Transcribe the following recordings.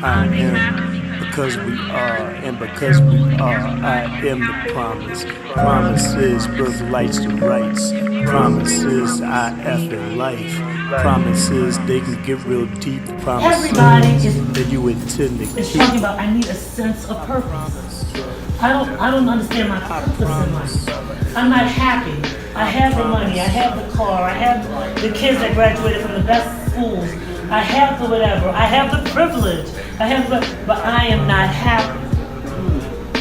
I am, because we are, and because we are, I am the promise. Promises, birthrights to rights. Promises, IF in life. Promises, they can get real deep. Promises that you intend to keep. Talking about, I need a sense of purpose. I don't understand my purpose in life. I'm not happy. I have the money, I have the car, I have the kids that graduated from the best schools, I have the whatever, I have the privilege, but I am not happy.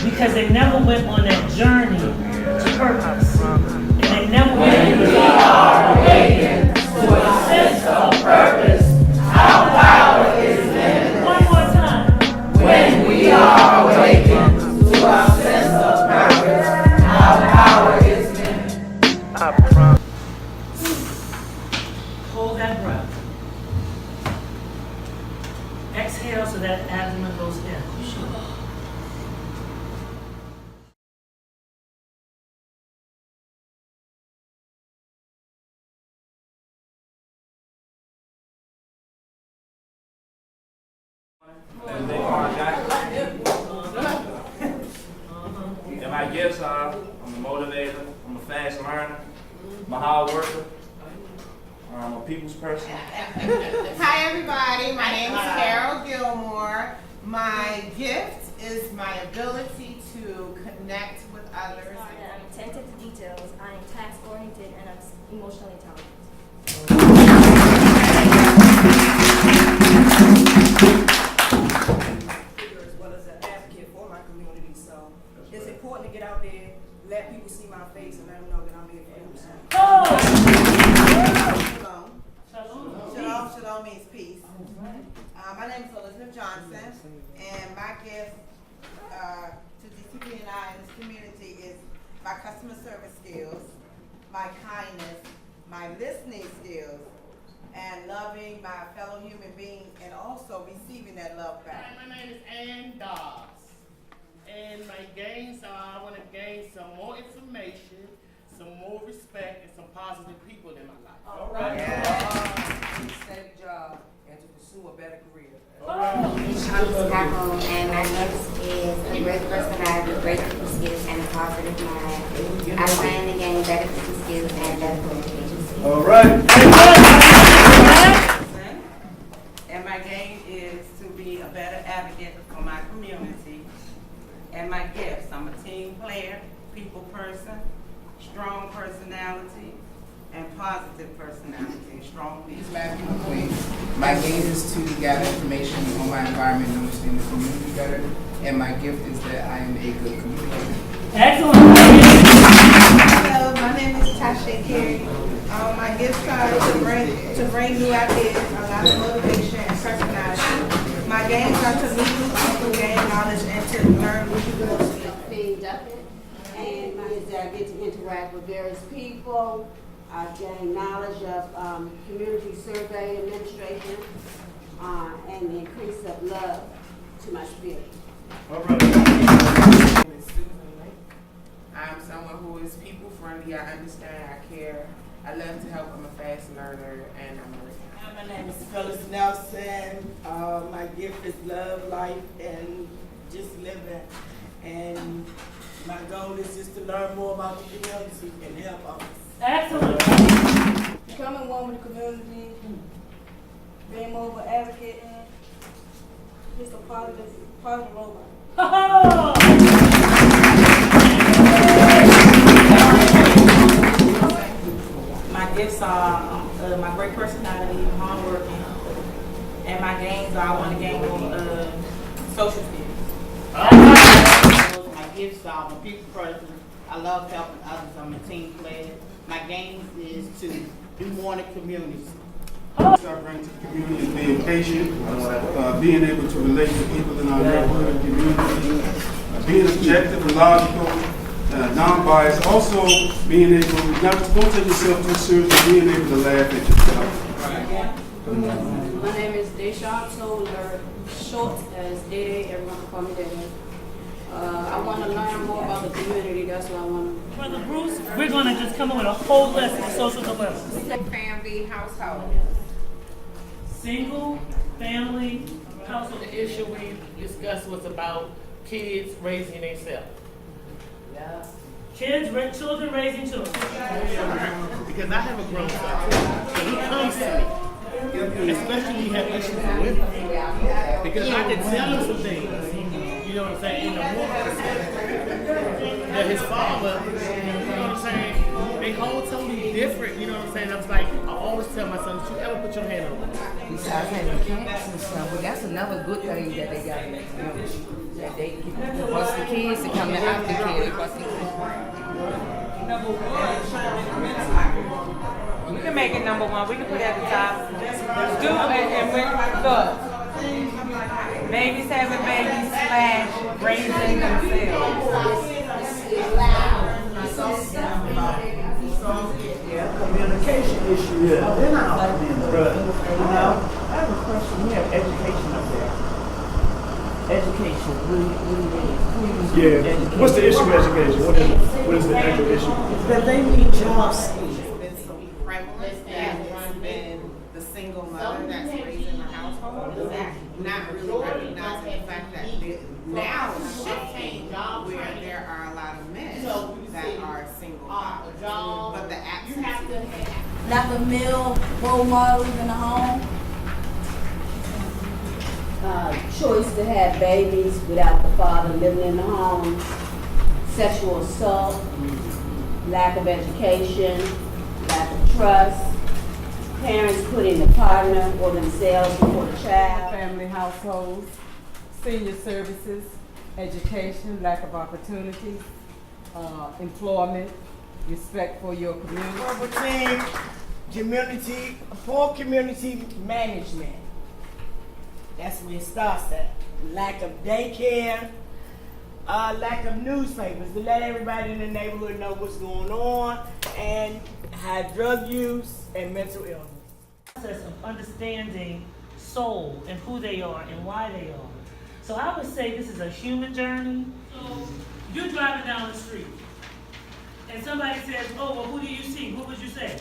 Because they never went on that journey to purpose. And they never went. We are awakened to a sense of purpose. Our power is limited. One more time. When we are awakened to a sense of purpose, our power is limited. I promise. Hold that breath. Exhale so that abdomen goes in. And my gifts are, I'm a motivator, I'm a fast learner, I'm a hard worker, I'm a people's person. Hi everybody, my name is Carol Gilmore. My gift is my ability to connect with others. I'm attentive to details, I am task-oriented, and I'm emotionally intelligent. As well as an advocate for my community, so it's important to get out there, let people see my face, and let them know that I'm here for them. Shalom. Shalom means peace. My name is Elizabeth Johnson, and my gift to DCPNI and this community is my customer service skills, my kindness, my listening skills, and loving my fellow human beings, and also receiving that love back. Hi, my name is Ann Dobbs, and my gains are I want to gain some more information, some more respect, and some positive people in my life. All right. Yeah. Steady job and to pursue a better career. And my next is a great personality, great people skills, and a positive mind. I plan to gain better people skills and better communication skills. All right. And my game is to be a better advocate for my community. And my gifts, I'm a team player, people person, strong personality, and positive personality, strong It's people. Matthew McQueen. My game is to gather information on my environment and understand the community better. And my gift is that I am a good communicator. Excellent. Hello, my name is Tasha Carey. My gifts are to bring new ideas, a lot of motivation and personality. My games are to meet new people, gain knowledge, and to learn new people. And mine is that I get to interact with various people. I gain knowledge of community survey administration and the increase of love to my spirit. All right. I'm someone who is people friendly. I understand. I care. I love to help. I'm a fast learner, and I'm a My name is Phyllis Nelson. My gift is love, life, and just living. And my goal is just to learn more about the community and help others. Excellent. Becoming one with the community, being more of an advocate, and just a positive role model. My gifts are my great personality, hardworking, and my gains are I want to gain more social skills. My gifts are I'm a people person. I love helping others. I'm a team player. My gains is to do more in the community. What I bring to the community is being patient, being able to relate to people in our neighborhood and community, being objective and logical, non-biased, also being able not to don't take yourself too seriously, being able to laugh at yourself. My name is Deshawn Toller, short as Dede, everyone can call me Dede. I want to learn more about the community, that's what I want to. Brother Bruce, we're going to just come up with a whole list of social dilemmas. Family, household. Single, family, The issue we discussed was about kids raising themselves. Children raising children. Because I have a grown son, and he comes to me, especially when he has issues with women. Because I can tell him some things, you know what I'm saying, in the morning, that his father, you know what I'm saying, they hold totally different, you know what I'm saying. I was like, I always tell my son, don't you ever put your hand on him. Besides having camps and stuff, but that's another good thing that they got. That they once the kids to come to aftercare, they bust the We can make it number one. We can put it at the top. Do and look. Babies having babies / raising themselves. Communication issue. Yeah. They're not all being Now, I have a question. We have education up there. Education. What do you mean? Yeah. Education. What's the issue with education? What is it? What is the actual issue? That they need jobs. Been so prevalent that it's been the single mother that's raising the household, not really recognizing the fact that now it's shifting where there are a lot of men that are single fathers, but the absence Like a male role model in the home. Choice to have babies without the father living in the home, sexual assault, lack of education, lack of trust, parents putting the partner or themselves before the child. Family households, senior services, education, lack of opportunities, employment, respect for your community. Poor community management. That's where it starts at. Lack of daycare, lack of newspapers to let everybody in the neighborhood know what's going on, and high drug use and mental illness. Process of understanding soul and who they are and why they are. So I would say this is a human journey. So you're driving down the street and somebody says, oh, well, who do you see? What would you say?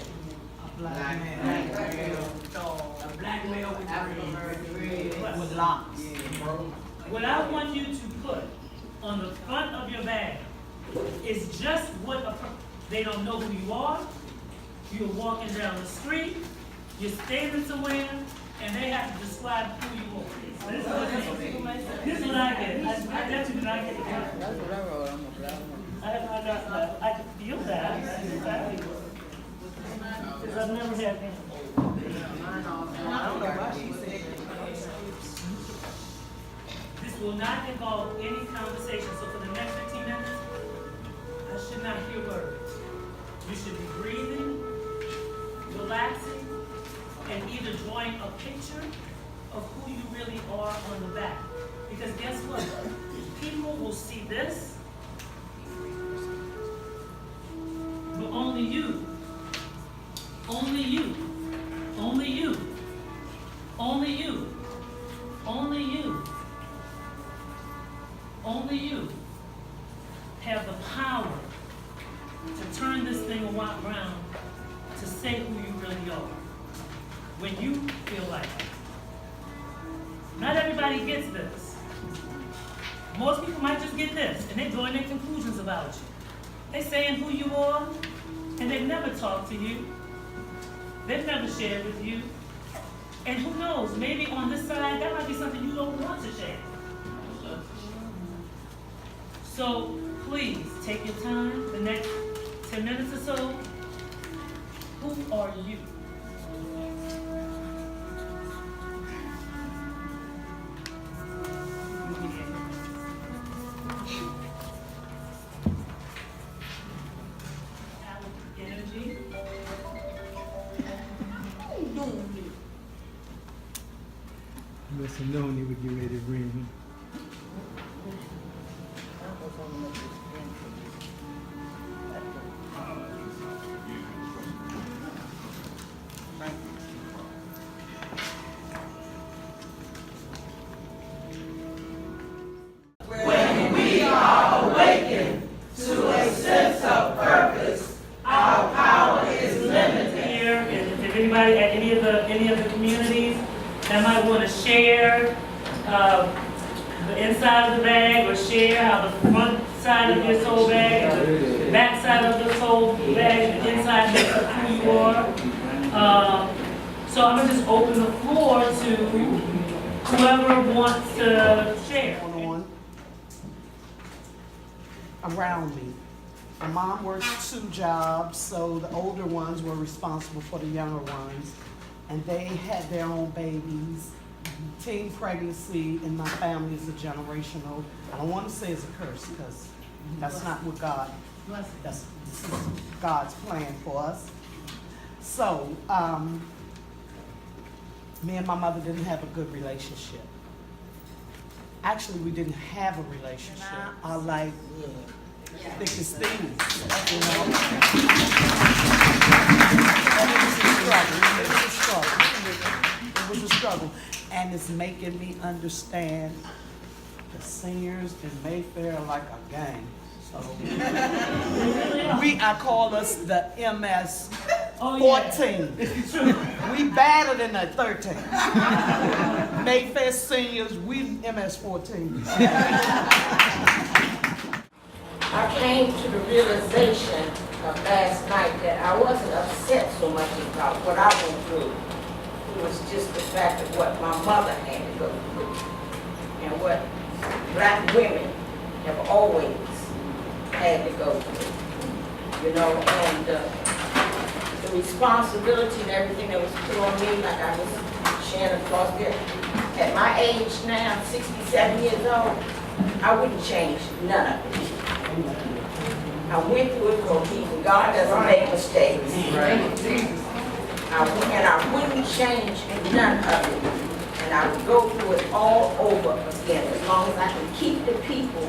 A black man. A black male with locks. What I want you to put on the front of your bag is just what they don't know who you are. You're walking down the street, you're standing somewhere, and they have to describe who you are. This is what I get. I definitely did not get the part. That's what I wrote. I'm a black woman. I can feel that. Because I've never had that. I don't know why she said that. This will not involve any conversation. So for the next 15 minutes, I should not hear words. You should be breathing, relaxing, and either drawing a picture of who you really are on the back. Because guess what? People will see this, but only you. Only you. Only you. Only you. Only you. Only you have the power to turn this thing around to say who you really are when you feel like it. Not everybody gets this. Most people might just get this and they're drawing their conclusions about you. They're saying who you are and they've never talked to you. They've never shared with you. And who knows, maybe on this side, that might be something you don't want to share. So please take your time, the next 10 minutes or so. Who are you? Energy. Mr. Noni would get ready to bring him. When we are awakened to a sense of purpose, our power is limited. Here, and if anybody at any of the communities that might want to share the inside of the bag, or share how the front side of your soul bag and the back side of the soul bag, the inside makes up who you are. So I'm gonna just open the floor to whoever wants to share. Around me. My mom worked 2 jobs, so the older ones were responsible for the younger ones, and they had their own babies. Teen pregnancy in my family is a generational. I don't want to say it's a curse because that's not what this is God's plan for us. So, me and my mother didn't have a good relationship. Actually, we didn't have a relationship. I like thick as thieves, you know. And it was a struggle. It was a struggle. And it's making me understand the seniors in Mayfair are like a gang. So I call us the MS 14. We better than the 13. Mayfair seniors, we MS 14. I came to the realization last night that I wasn't upset so much about what I went through. It was just the fact of what my mother had to go through and what black women have always had to go through. You know, and the responsibility and everything that was put on me, like I was sharing across there. At my age now, 67 years old, I wouldn't change none of it. I went through it for a reason. God doesn't make mistakes. And I wouldn't change none of it. And I would go through it all over again as long as I can keep the people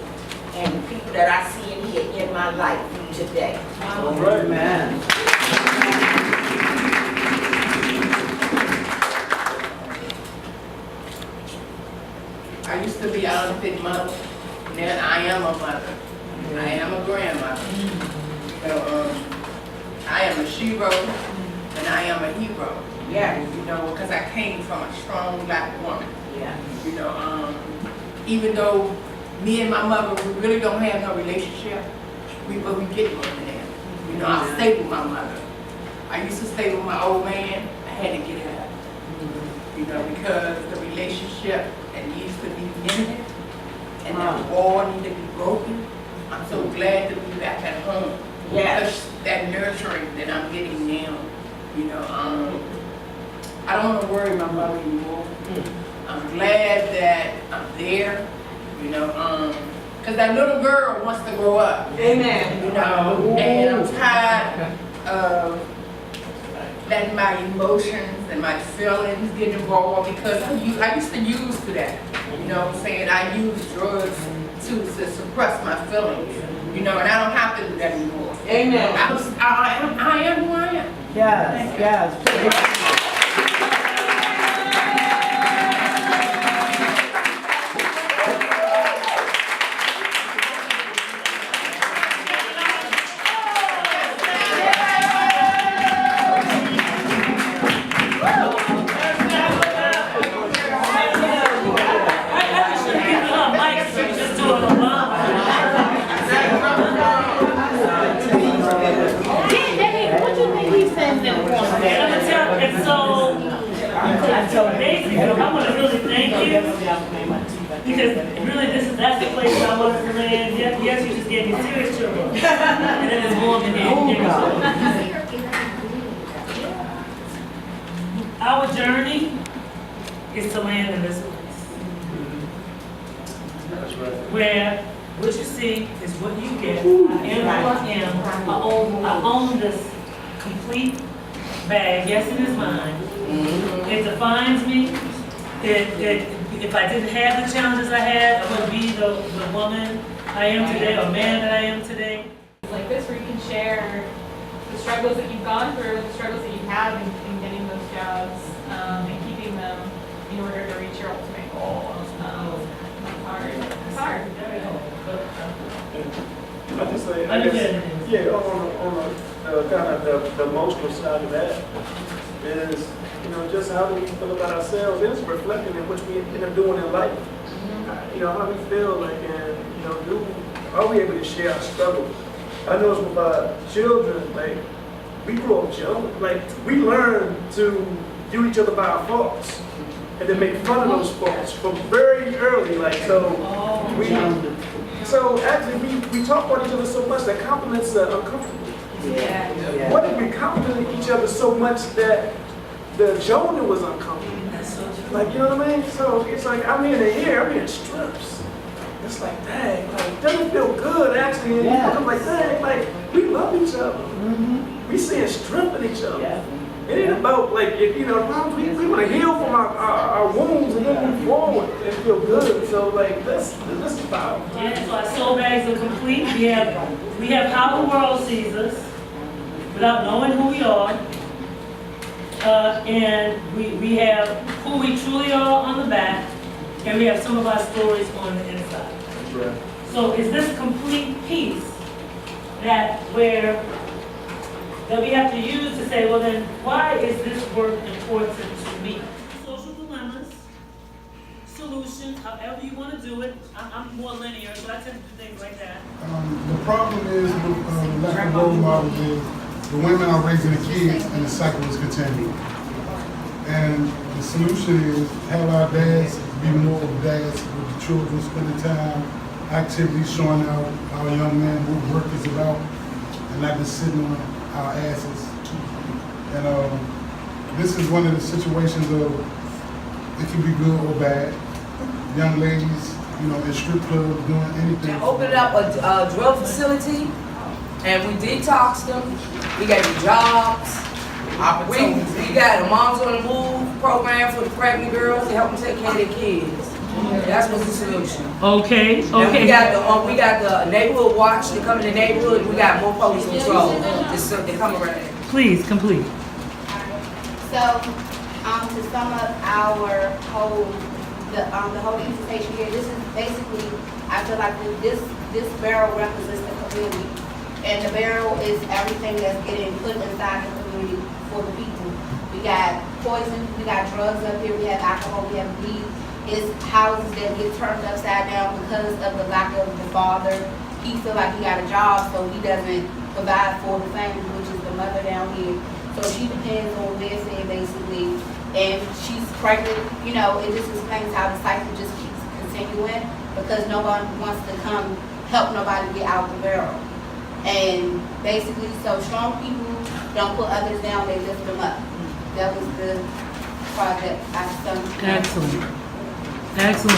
and the people that I see in here in my life today. All right, man. I used to be an unfit mother. Now I am a mother. I am a grandmother. So, I am a shero and I am a hero. Yeah. You know, because I came from a strong black woman. Yeah. You know, even though me and my mother, we really don't have no relationship, but we get one there. You know, I stayed with my mother. I used to stay with my old man. I had to get her. You know, because the relationship that needs to be ended and that wall needs to be broken. I'm so glad to be back at home. Yes. That nurturing that I'm getting now. You know, I don't want to worry my mother anymore. I'm glad that I'm there. You know, because that little girl wants to grow up. Amen. You know, and I'm tired of letting my emotions and my feelings get involved because I used to use to that. You know what I'm saying? I use drugs to suppress my feelings. You know, and I don't have to do that anymore. Amen. I am who I am. Yes, yes. Basically, I want to really thank you because really that's the place I want to land. Yes, you just gave me serious trouble, and then there's more than that. Our journey is to land in this place, where what you see is what you get. I am who I am. I own this complete bag. Yes, it is mine. It defines me. If I didn't have the challenges I had, I wouldn't be the woman I am today, or man that I am today. Like this, where you can share the struggles that you've gone through, the struggles that you have in getting those jobs, and keeping them in order to reach your ultimate goal. It's hard. It's hard. I just say, on the kind of the emotional side of that is is, just how do we feel about ourselves, and it's reflecting in what we end up doing in life. How we feel like, and, are we able to share our struggles? I know it's with our children, like, we grew up young, like, we learn to view each other by our faults, and then make fun of those faults from very early, like, so actually we talk about each other so much that compliments are uncomfortable. Yeah. What if we complimented each other so much that the Jonah was uncomfortable? Like, you know what I mean? So it's like, I'm in strips. It's like, dang, like, doesn't feel good actually. And I'm like, dang, like, we love each other. We seeing strength in each other. It ain't about, like, we want to heal from our wounds and then move forward and feel good. So, like, this is powerful. Yeah, so our soul bags are complete. We have how the world sees us without knowing who we are. And we have who we truly are on the back, and we have some of our stories on the inside. Right. So is this complete piece that we have to use to say, well then, why is this work important to me? Social dilemmas, solutions, however you want to do it. I'm more linear, so I tend to do things like that. The problem is with lack of role models is the women are raising the kids and the cycle is continuing. And the solution is have our dads be more of dads with the children, spending time, activities showing our young men what work is about, and not just sitting on our asses. And this is one of the situations of it can be good or bad. Young ladies, in strip clubs doing anything. Opened up a drug facility, and we detoxed them. We gave them jobs. We got a Moms on the Move program for the pregnant girls to help them take care of their kids. That's what's the solution. Okay. And we got the neighborhood watch to come in the neighborhood. We got more police patrol to come around. Please complete. So, to sum up our whole presentation here, this is basically, I feel like this barrel represents the community. And the barrel is everything that's getting put inside the community for the people. We got poison, we got drugs up here, we have alcohol, we have weed. It's houses that get turned upside down because of the lack of the father. He feel like he got a job, so he doesn't provide for the family, which is the mother down here. So she depends on welfare basically, and she's pregnant. It just explains how the cycle just keeps continuing because no one wants to come help nobody get out the barrel. And basically, so strong people don't put others down, they lift them up. That was the project I done. Excellent.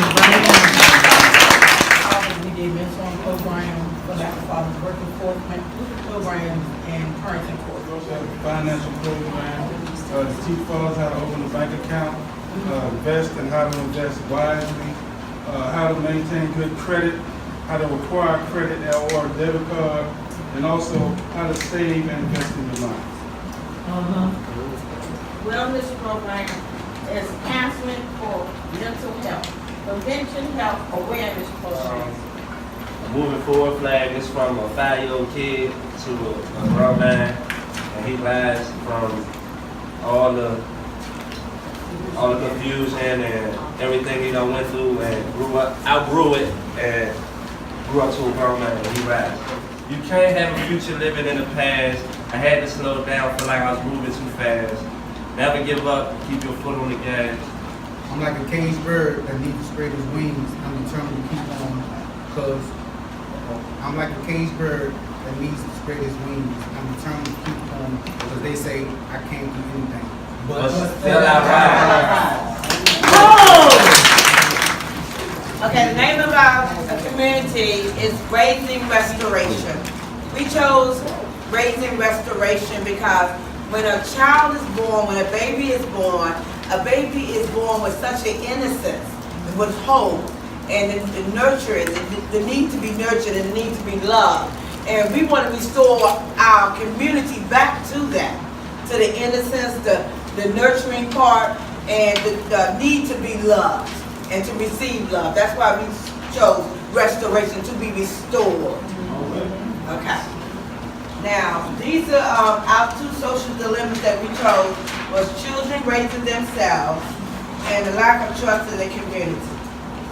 We did mentoring program for that father's work enforcement program and parenting course. We also have a financial program to teach fathers how to open a bank account, invest and how to invest wisely, how to maintain good credit, how to acquire credit or a debit card, and also how to save and invest in your money. Wellness program is counseling for mental health, prevention health awareness program. Moving forward flag is from a 5-year-old kid to a grown man, and he rides from all the confusion and everything he done went through and outgrew it, and grew up to a grown man, and he rides. You can't have a future living in the past. I had to slow down, feel like I was moving too fast. Never give up, keep your foot on the gas. I'm like a caged bird that needs to spread his wings. I'm determined to keep on, because I'm like a caged bird that needs to spread his wings. I'm determined to keep on, because they say I can't do anything. But still I ride. Okay, the name of our community is Raising Restoration. We chose Raising Restoration because when a child is born, when a baby is born with such an innocence, with hope, and the nurturing, the need to be nurtured and the need to be loved. And we want to restore our community back to that, to the innocence, the nurturing part, and the need to be loved and to receive love. That's why we chose restoration, to be restored. Okay. Now, these are our two social dilemmas that we chose, was children raising themselves and the lack of trust in the community.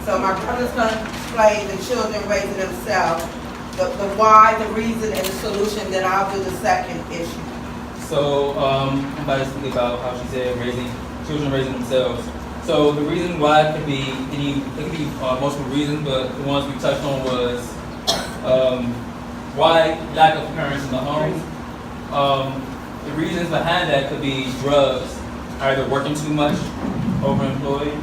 So my brother's gonna explain the children raising themselves, the why, the reason, and the solution, then I'll do the second issue. So I'm about to speak about how she said children raising themselves. So the reason why it could be multiple reasons, but the ones we touched on was why lack of parents in the home. The reasons behind that could be drugs, either working too much, overemployed.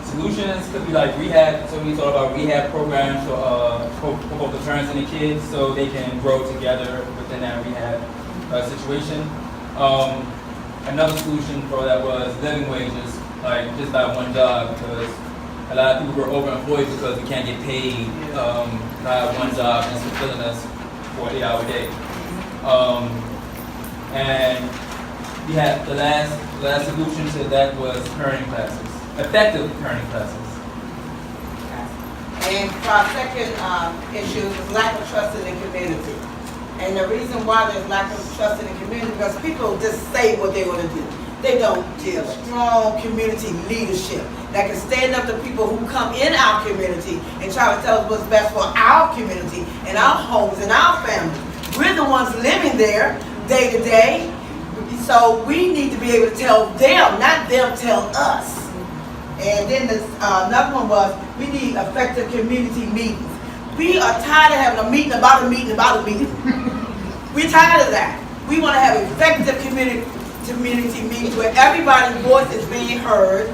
Solutions could be like rehab. So we talk about rehab programs for both the parents and the kids, so they can grow together within that rehab situation. Another solution for that was living wages, like just by one job, because a lot of people were overemployed because we can't get paid by one job and it's fulfilling us for an 8-hour day. And we had the last solution to that was parenting classes, effective parenting classes. And for our second issue is lack of trust in the community. And the reason why there's lack of trust in the community because people just say what they want to do. They don't give strong community leadership that can stand up to people who come in our community and try to tell us what's best for our community and our homes and our families. We're the ones living there day to day. So we need to be able to tell them, not them tell us. And then another one was we need effective community meetings. We are tired of having a meeting about a meeting about a meeting. We're tired of that. We want to have effective community meetings where everybody's voice is being heard,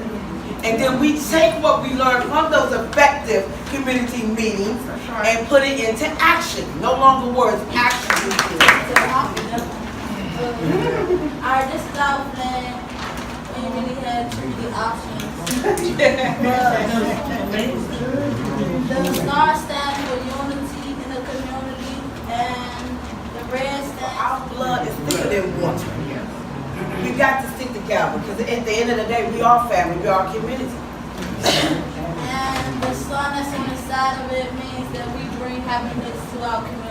and then we take what we learned from those effective community meetings and put it into action. No longer words, action. Alright, this is our plan. We really had the options. The STAR stands for unity in the community, and the red stands. Our blood is thicker than water. We got to stick together because at the end of the day, we are family, we are community. And the sun that's on the side of it means that we bring happiness to our community.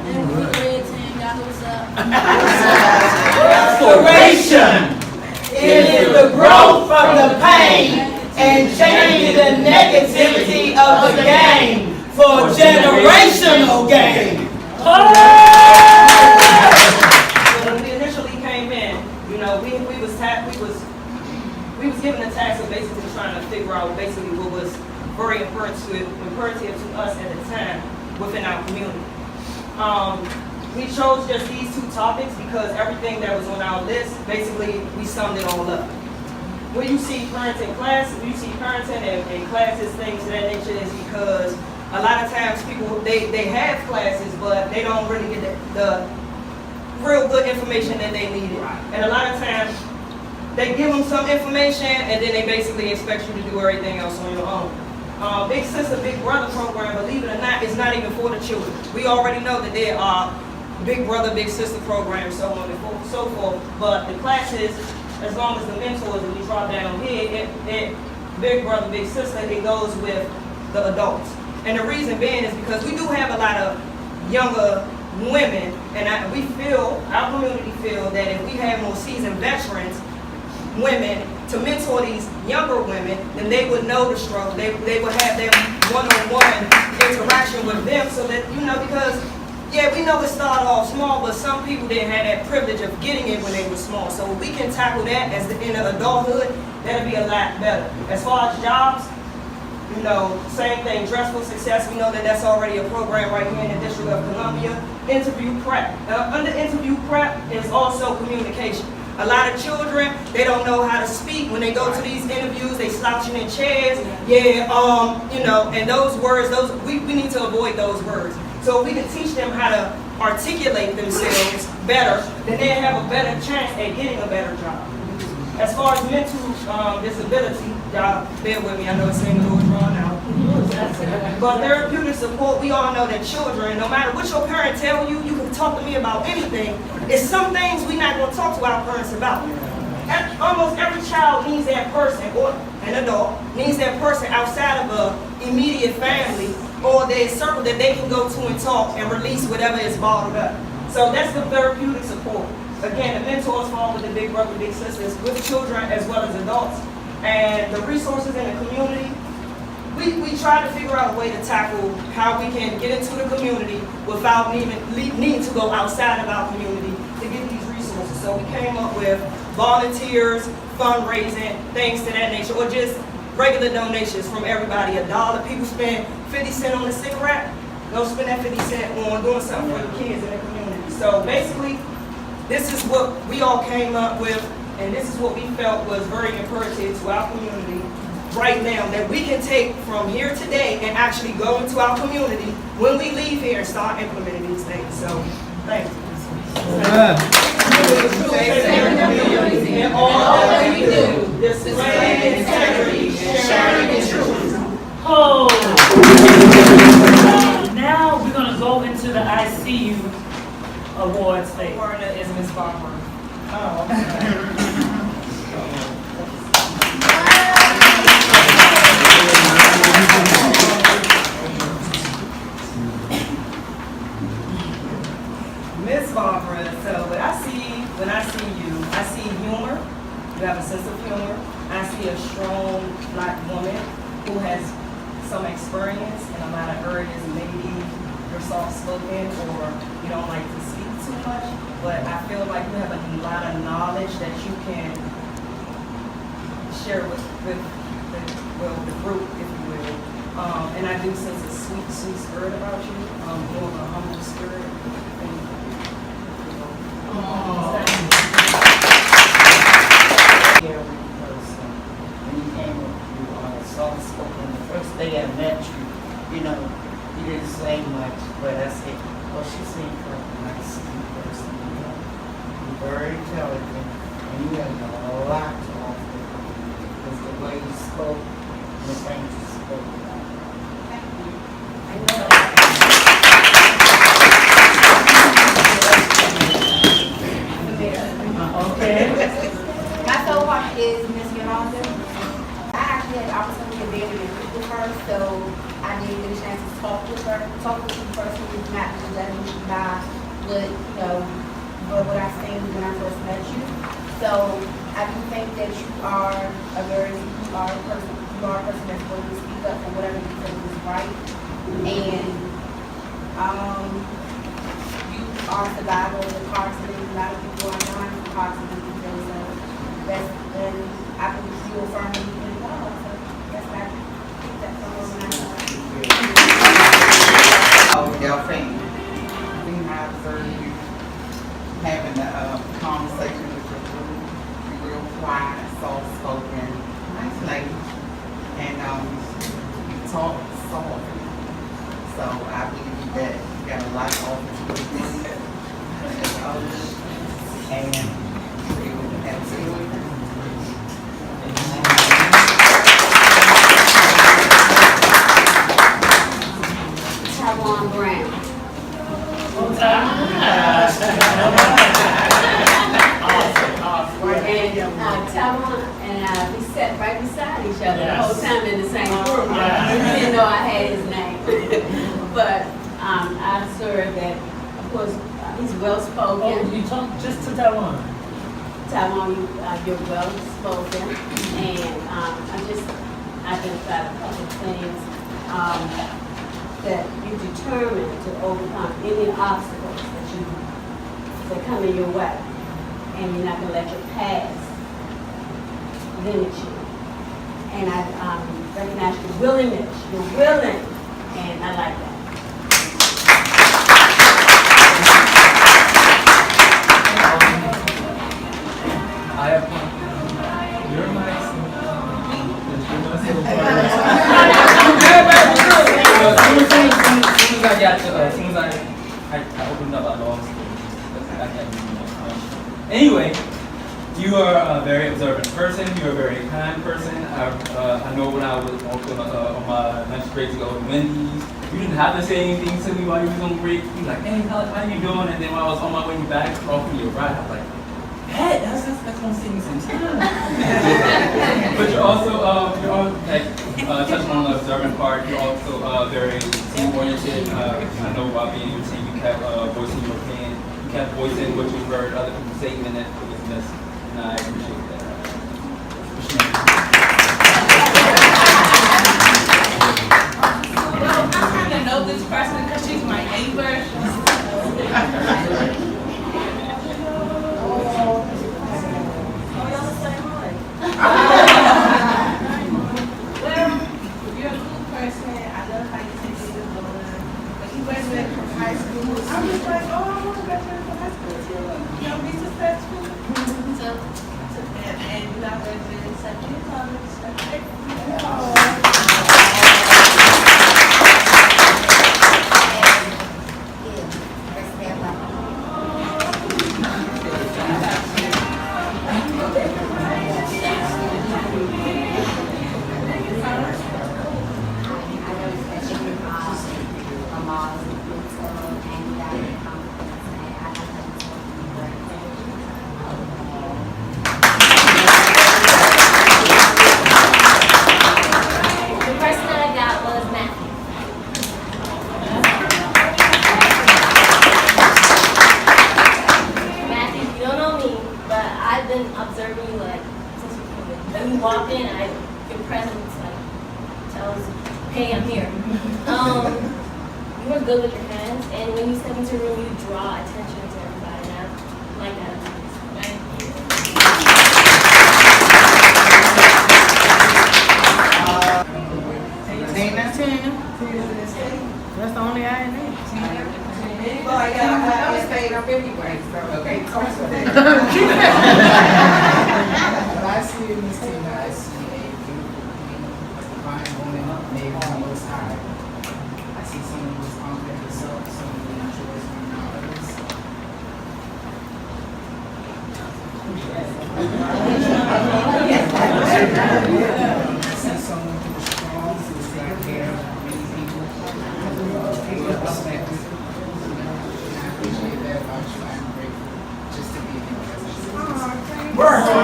And we red team, y'all know what's up. Restoration is the growth from the pain and changing the negativity of the game for generational gain. When we initially came in, you know, we was given a task of basically trying to figure out basically what was very imperative to us at the time within our community. We chose just these two topics because everything that was on our list, basically we summed it all up. When you see parenting classes, and classes, things of that nature, is because a lot of times people, they have classes, but they don't really get the real good information that they needed. And a lot of times, they give them some information, and then they basically expect you to do everything else on your own. Big Sister, Big Brother program, believe it or not, is not even for the children. We already know that there are Big Brother, Big Sister programs, so on and so forth. But the classes, as long as the mentors, and we drop down here, Big Brother, Big Sister, it goes with the adults. And the reason being is because we do have a lot of younger women, and our community feel that if we have more seasoned veterans, women, to mentor these younger women, then they would know the struggle. They would have their one-on-one interaction with them so that, you know, because, yeah, we know it started off small, but some people didn't have that privilege of getting it when they were small. So if we can tackle that in the adulthood, that'll be a lot better. As far as jobs, you know, same thing, Dress for Success, we know that that's already a program right here in the District of Columbia. Interview prep. Under interview prep is also communication. A lot of children, they don't know how to speak. When they go to these interviews, they slouching in chairs. Yeah, you know, and those words, we need to avoid those words. So if we can teach them how to articulate themselves better, then they have a better chance at getting a better job. As far as mental disability, y'all bear with me, I know it seems a little drawn out. But therapeutic support, we all know that children, no matter what your parent tell you, you can talk to me about anything. It's some things we're not going to talk to our parents about. Almost every child needs that person, or an adult, needs that person outside of an immediate family or their circle that they can go to and talk and release whatever is bottled up. So that's the therapeutic support. again, the mentors fall with the big brother, big sisters, with children as well as adults. And the resources in the community, we try to figure out a way to tackle how we can get into the community without needing to go outside of our community to get these resources. So we came up with volunteers, fundraising, things to that nature, or just regular donations from everybody. $1. People spend 50 cents on a cigarette, they'll spend that 50 cents on doing something for the kids in the community. So basically, this is what we all came up with, and this is what we felt was very imperative to our community right now, that we can take from here today and actually go into our community when we leave here and start implementing these things. So, thank you. In all that we do, display integrity, sharing the truth. Oh! Now we're going to go into the ICU awards thing. Coroner is Ms. Barbara. Miss Barbara, so when I see you, I see humor. You have a sense of humor. I see a strong black woman who has some experience and a lot of urges. Maybe you're soft-spoken or you don't like to speak too much, but I feel like you have a lot of knowledge that you can share with the group, if you will. And I do sense a sweet, sweet spirit about you, more of a humble spirit. When you came up, you were soft spoken. The first day I met you, you didn't say much, but I said, well, she seemed like a nice person. You're very intelligent, and you have a lot to offer. Because the way you spoke, and the things you spoke about. Thank you. Okay. My co-worker is Miss Yolanda. I actually had the opportunity of being with her first, so I didn't get a chance to talk with you first, who was not judging by what I seen when I first met you. So I do think that you are a person that's going to speak up for whatever you think is right. And you are a survivor of the car accident. A lot of people are dying from car accidents today, so and I believe you will firmly believe in God. So that's why I think that's all Y'all think I observed you having a conversation with your group, you're real quiet, soft-spoken, nice lady, and you talk softly. So I believe that you got a lot of offers to do. And you absolutely. Taiwan Brown. And Taiwan and we sat right beside each other the whole time in the same room. I didn't know I had his name. But I observed that, of course, he's well spoken. Oh, you talk just to Taiwan? Taiwan, you're well spoken. And I identified a couple of things. That you're determined to overcome any obstacles that come in your way. And you're not going to let your past limit you. And I recognize your willingness. You're willing. And I like that. I have your mic. As soon as I got to, as soon as I opened up, I lost it. Anyway, you are a very observant person. You're a very kind person. I know when I was on my lunch break to go to Wendy's, you didn't have to say anything to me while you was on break. You were like, hey, how you doing? And then when I was on my way back, offering you a ride, I was like, hey, that's gonna save me some time. But you're also, touching on the observant part, you're also very team-oriented. I know while being in your team, you kept voicing your opinion, you kept voicing what you heard other people say, even if it was missed, and I appreciate that. Well, I kind of know this person because she's my neighbor. Well, you're a cool person. I love how you take it to the Lord. When you graduated from high school, I was like, oh, I want to graduate from high school too. You know, be successful. So, and you got graduated in second college. Observing you like since when you walk in, your presence like tells, hey, I'm here. You were good with your hands, and when you step into a room, you draw attention to everybody. And I like that. Thank you. That's the only I know. Well, yeah, I stayed up anyway, so. Okay, I see in Miss Tina, I see a beautiful queen, a divine woman made by the Most High. I see someone who's confident in herself, someone who enjoys being others. I see someone who is strong, who's got care of many people, who's respected. And I appreciate that about you. I'm grateful just to be in your presence. Person.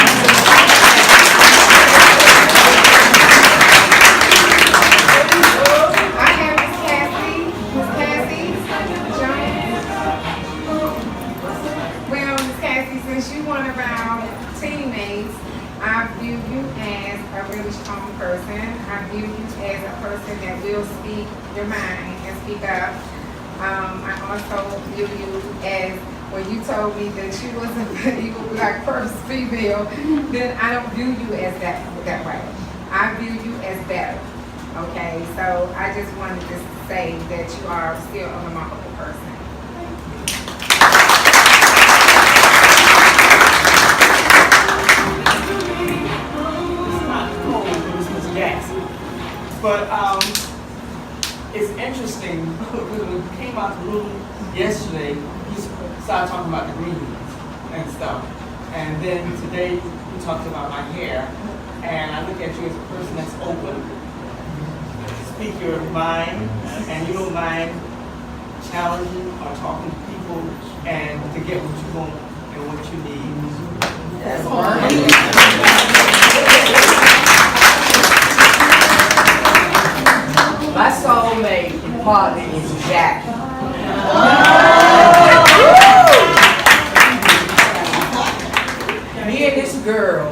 I view you as a person that will speak your mind and speak up. I also view you as when you told me that you wasn't you were like first female, then I don't view you as that way. I view you as better. Okay, so I just wanted to say that you are still a remarkable person. But it's interesting, when we came out the room yesterday, he started talking about the greens and stuff. And then today, he talked about my hair. And I look at you as a person that's open, speak your mind, and you don't mind challenging or talking to people and to get what you want and what you need. That's My soulmate partner is Jackie. Me and this girl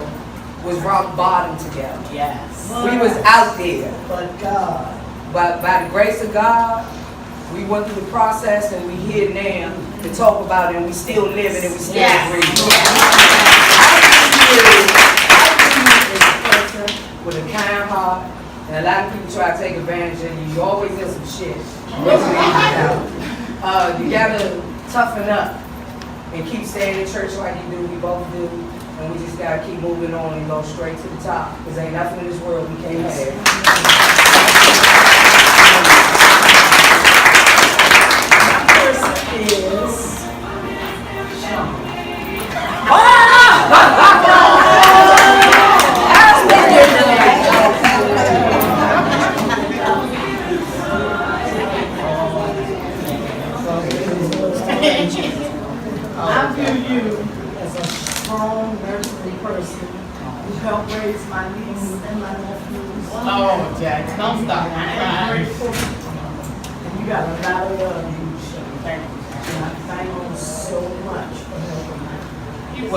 was rock bottom together. Yes. We was out there. But God. But by the grace of God, we went through the process and we here now to talk about it, and we still living and we still breathing. With a kind heart, and a lot of people try to take advantage of you. You always in some shit. You gotta toughen up and keep staying in church like you do. We both do, and we just gotta keep moving on and go straight to the top. Cause ain't nothing in this world we can't have. My person is Sean. I view you as a strong, nurturing person who helped raise my niece and my nephews. Oh, Jack, don't stop. I'm grateful. And you got a lot of love you show. Thank you. Thank you so much for helping me. You're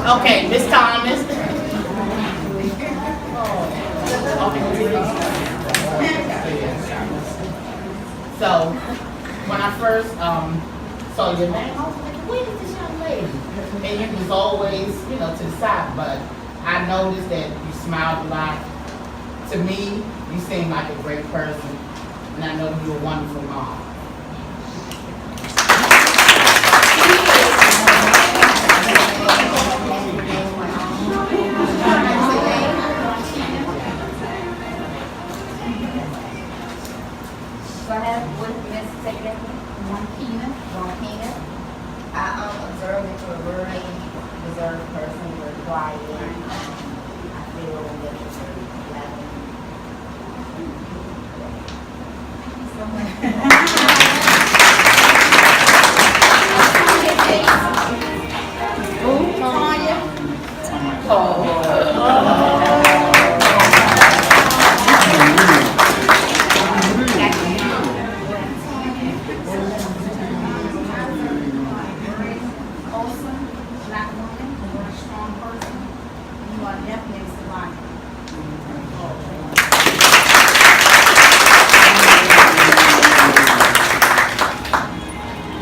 Okay, Miss Thomas. So, when I first saw your name, I was like, where is this young lady? And you was always, you know, to the side, but I noticed that you smiled a lot. To me, you seem like a great person, and I know you're a wonderful mom. So I have with Ms. Secretary, Monkina. I observed that you're a very reserved person, very quiet. I feel that you're very loving. Who? Tanya?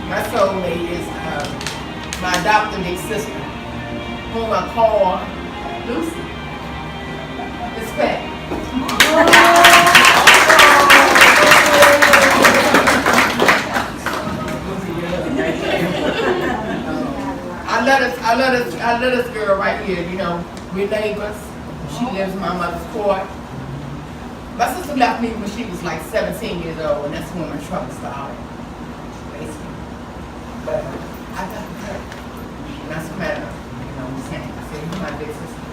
My soulmate is my adopted big sister, whom I call Lucy. Respect. I love this girl right here. You know, we're neighbors. She lives in my mother's court. My sister left me when she was like 17 years old, and that's when my trouble started. But I got her. And that's the matter. You know what I'm saying? I said, you're my big sister.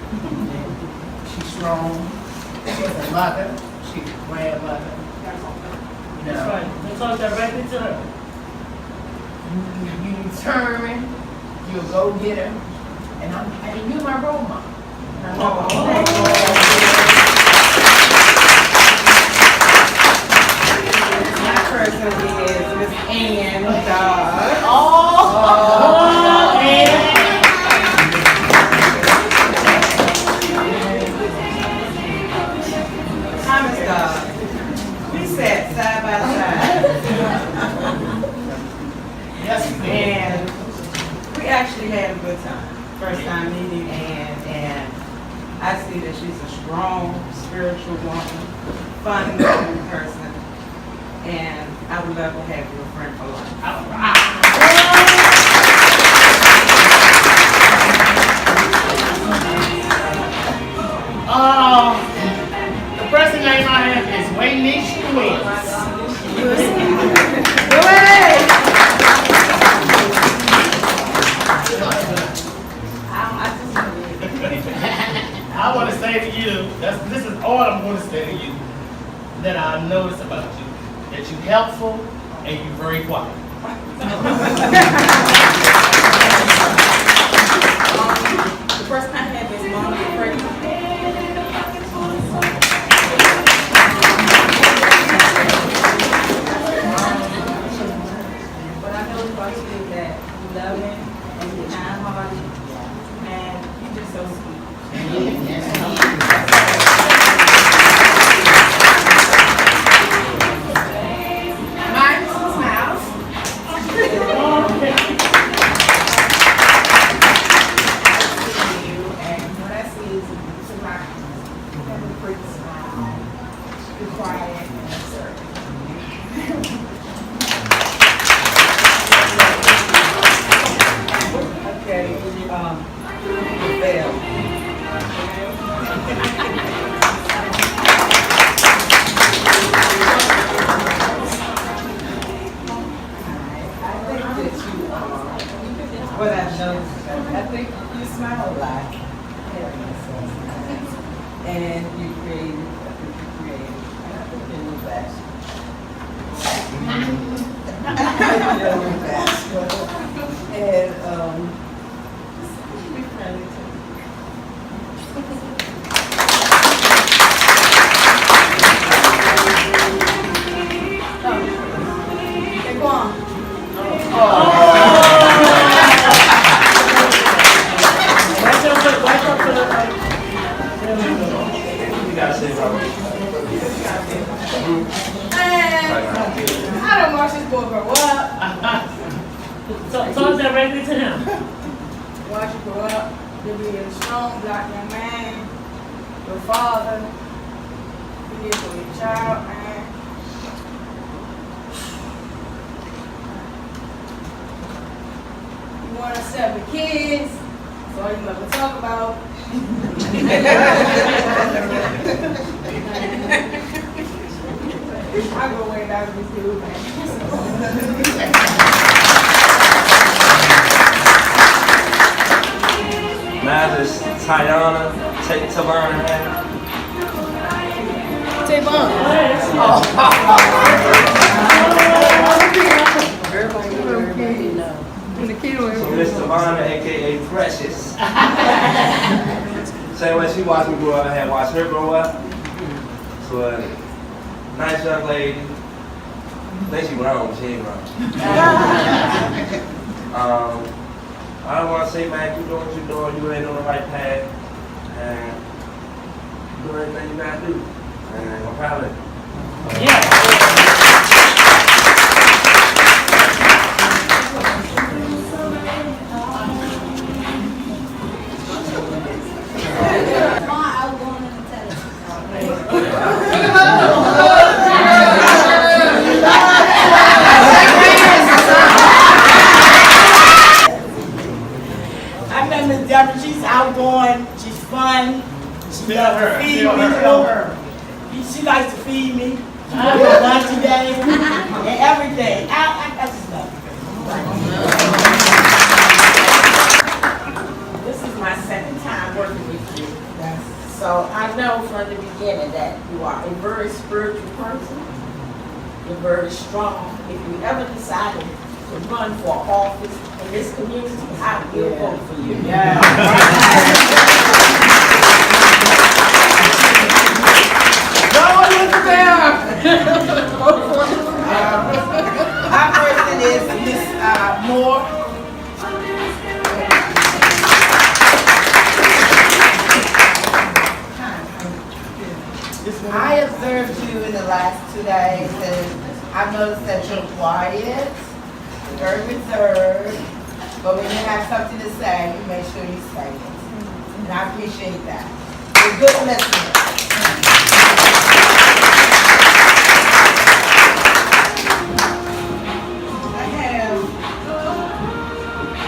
She's strong. She's a mother. She's a grandmother. You know. That's right. Let's talk directly to her. You determined. You're a go-getter. And you're my role model. My person is Miss Ann Dodd. Thomas Dodd. We sat side by side. Yes, and we actually had a good time. First time meeting, and I see that she's a strong spiritual woman, fun loving person, and I would love to have you a friend for life. All right. The person name I have is Waynish Williams. I want to say to you, this is all I'm going to say to you, that I notice about you, that you're helpful and you're very quiet. The person I have is Monica Fraser. What I know about you is that you love him and you're kind-hearted and you're just so sweet. Mine smiles. And what I see is a smile. You have a pretty smile. You're quiet and observant. Okay, Belle. I think that what I've noticed, I think you smile a lot. And you creative, I think you're creative. And I think you're a little bashful. You're a little bashful. And be friendly too. to be a strong black young man, your father, be there for your child, man. You want 7 kids, that's all you ever talk about. I go way back with you, man. Mine is Tayana, Tavana, So Miss Tavana, aka Precious. Same way she watched me grow up, I had watched her grow up. So nice young lady. I think she grown, she ain't grown. I don't want to say, man, keep doing what you're doing. You ain't on the right path. And do everything you gotta do. And I'm proud of it. Yeah. She's outgoing, she's fun, she loves to feed me. She likes to feed me. She goes to lunch today and everything. I just love her. This is my second time working with you. So I know from the beginning that you are a very spiritual person. You're very strong. If you ever decided to run for office in this community, I will vote for you. Our person is Miss Moore. I observed you in the last 2 days, and I've noticed that you're quiet, very reserved, but when you have something to say, you make sure you say it. And I appreciate that. You're a good listener. I have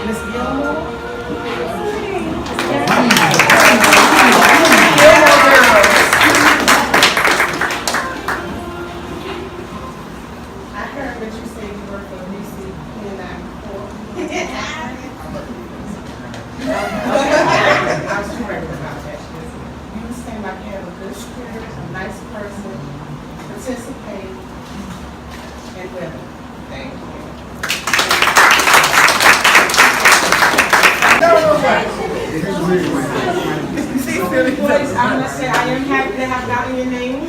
Miss Gilmore. I heard that you said you work for DCPNI before. I was too ready about that. You seem like you have a good spirit, a nice person, participate, and women. Thank you. I'm gonna say I am happy to have gotten your name.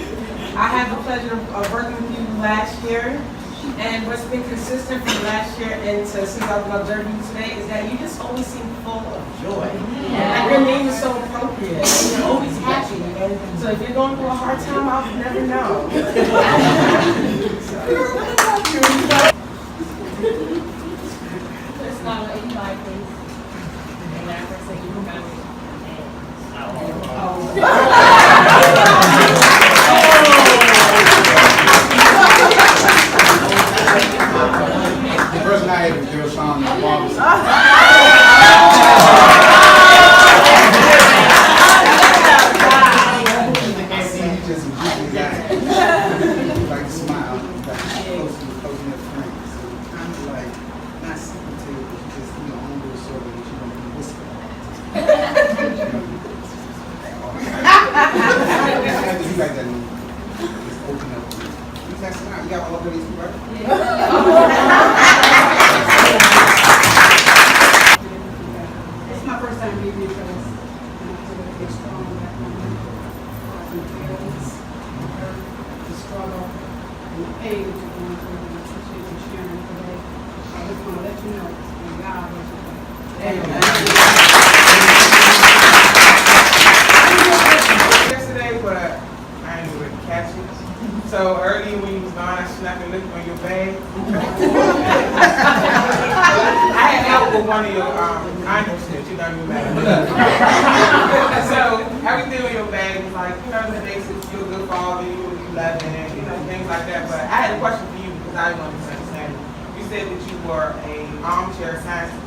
I had the pleasure of working with you last year, and what's been consistent from last year and since I've been observing you today is that you just always seem full of joy. And your name is so appropriate. And you're always happy. And so if you're going through a hard time, I'll never know. Let's call it 85, please. And after I say you can come The person I had was Jill Sean, my father. You can't see, he's just a goofy guy. He like to smile, he like to close with friends. So kind of like, not secretive, but you just, own little circle that you don't be whispering. He like that, just open up. He's like, smile, you got all of these, right? It's my first time meeting you because it's strong that the struggle and the pain that you're going through, and I appreciate you sharing today. I just want to let you know that God is with you. Yesterday, but I ain't able to catch it. So early when you was gone, I snuck a look on your bag. I had help with one of your items that you know your bag. So everything in your bag is like, you know, the basics, you're a good father, you're 11, and you know, things like that. But I had a question for you because I didn't understand. You said that you were a armchair scientist.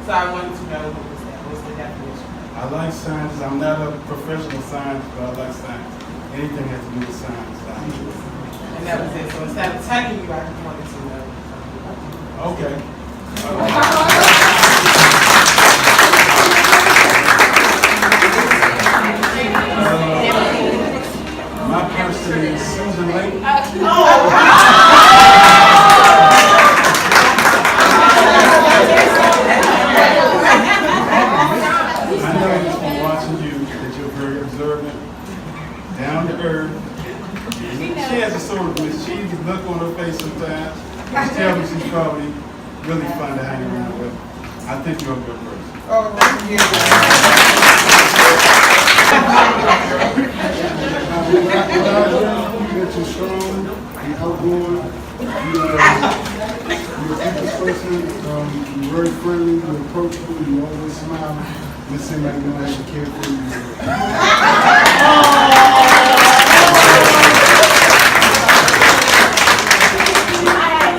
So I wanted to know what was that? What's the definition? I like science. I'm not a professional scientist, but I like science. Anything has to do with science. And that was it. So instead of telling you, I just wanted to know. Okay. My person is Susan Lake. I know just from watching you that you're very observant, down to earth. She has a sort of mischievous look on her face sometimes. She tells me she's probably really fun to hang around with. I think you're a good person. Oh, thank you. That you're strong, you're outgoing, you're a people's person, you're very friendly, you're approachable, you always smile. This seems like you don't have to care for you.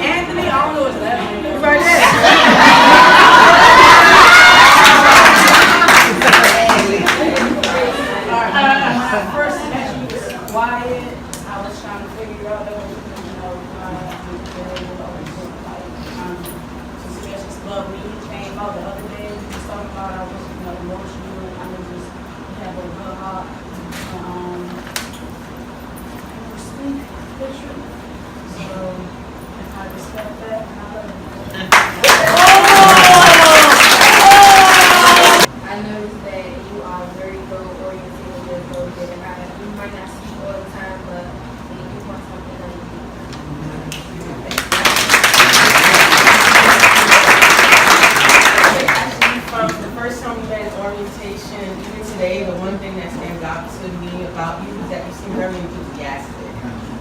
Anthony, I don't know his last name. Right there. First, she was quiet. I was trying to figure out that was, you know, just love me. Came out the other day. We was talking about I was, you know, emotional. I was just have a good heart. Speak the truth. So I respect that, and I love it. I noticed that you are very goal-oriented and you're goal-driven. You might not speak all the time, but when you want something done, you do. Actually, from the first time we had orientation, even today, the one thing that stands out to me about you is that you seem very enthusiastic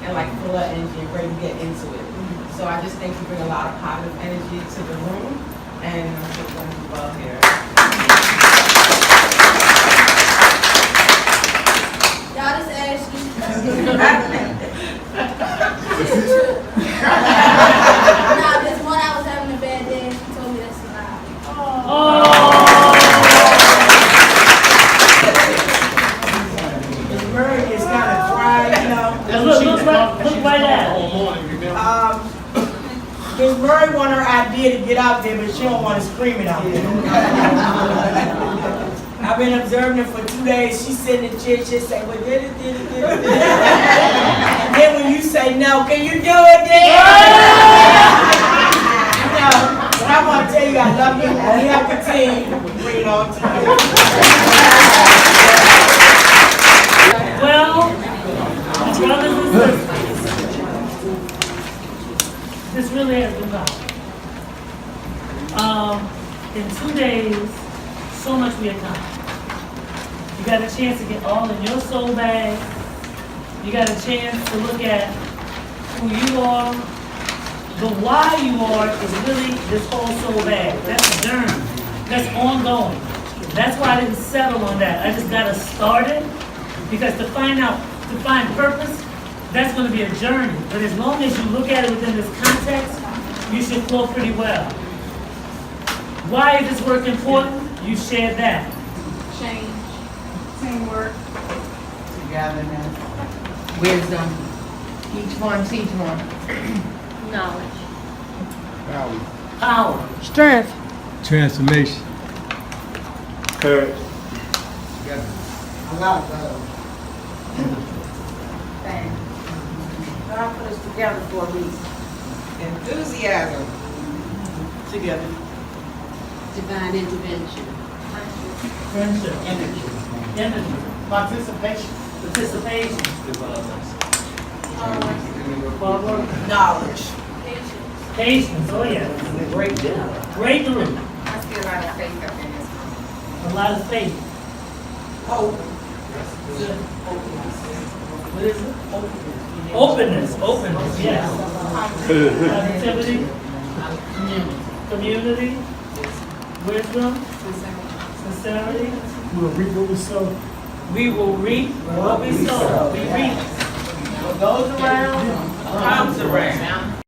and like full of energy and ready to get into it. So I just think you bring a lot of positive energy to the room, and I'm just going to do well here. Y'all just asked you. Nah, this one I was having a bad day and she told me that's a lie. The bird is kind of dry, you know. Look right at it. Miss Murray want her idea to get out there, but she don't want to scream it out there. I've been observing her for 2 days. She's sitting in the chair, she'll say, well, did it. And then when you say no, can you do it then? No, but I want to tell you I love you. We have the team. Bring it on to you. Well, brothers and sisters, this really has been done. In 2 days, so much we accomplished. You got a chance to get all in your soul bag. You got a chance to look at who you are. The why you are is really this whole soul bag. That's a journey. That's ongoing. That's why I didn't settle on that. I just got to start it, because to find purpose, that's going to be a journey. But as long as you look at it within this context, you should flow pretty well. Why is this work important? You shared that. Change, teamwork, togetherness, wisdom. Each one teach one. Knowledge. Power. Strength. Transformation. Courage. A lot of love. Thanks. God put us together for a reason. Enthusiasm. Together. Divine intervention. Friendship. Energy. Energy. Participation. Participation. Knowledge. Patience. Oh yeah. Breakthrough. Breakthrough. I see a lot of faith up in this room. A lot of faith. Hope. What is it? Openness. Openness. Yes. Positivity. Community. Wisdom. sincerity, we will reap what we sow. we will reap what we sow. We reap what goes around, comes around.